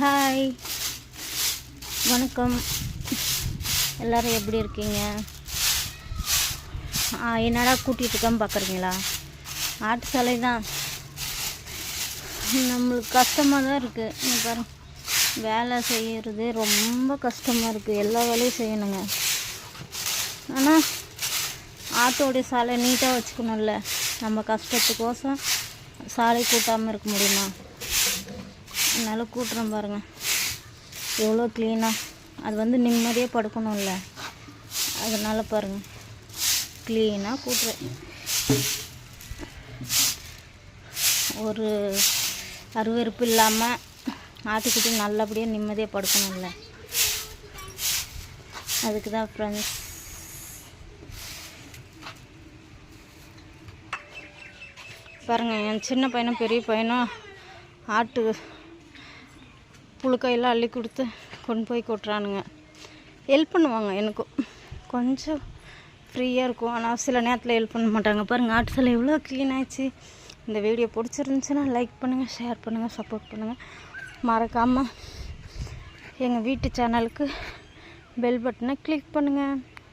Hi, வணக்கம். எல்லோரும் எப்படி இருக்கீங்க? என்னடா கூட்டிகிட்டு இருக்கான்னு பார்க்குறீங்களா? ஆட்டு சாலை தான். நம்மளுக்கு கஷ்டமாக தான் இருக்குது. இங்கே பாருங்க, வேலை செய்கிறது ரொம்ப கஷ்டமாக இருக்குது. எல்லா வேலையும் செய்யணுங்க. ஆனால் ஆட்டோடைய சாலை நீட்டாக வச்சுக்கணும்ல. நம்ம கஷ்டத்துக்கோசம் சாலை கூட்டாமல் இருக்க முடியுமா? அதனால் கூட்டுறோம் பாருங்கள், எவ்வளோ க்ளீனாக. அது நிம்மதியாக படுக்கணும்ல, அதனால் பாருங்கள் க்ளீனாக கூட்டுறேன். ஒரு அருவருப்பு இல்லாமல் ஆட்டுக்குட்டி நல்லபடியாக நிம்மதியாக படுக்கணும்ல, அதுக்கு தான் ஃப்ரெண்ட்ஸ். பாருங்கள், என் சின்ன பையனும் பெரிய பையனும் ஆட்டு புழுக்கையெல்லாம் அள்ளி கொடுத்து கொண்டு போய் கொட்டுறானுங்க. ஹெல்ப் பண்ணுவாங்க, எனக்கும் கொஞ்சம் ஃப்ரீயாக இருக்கும். ஆனால் சில நேரத்தில் ஹெல்ப் பண்ண மாட்டாங்க. பாருங்கள், ஆட்டு சாலை எவ்வளோ க்ளீன் ஆகிடுச்சு. இந்த வீடியோ பிடிச்சிருந்துச்சுன்னா லைக் பண்ணுங்கள், ஷேர் பண்ணுங்கள், சப்போர்ட் பண்ணுங்கள். மறக்காமல் எங்கள் வீட்டு சேனலுக்கு பெல் பட்டனை கிளிக் பண்ணுங்கள்.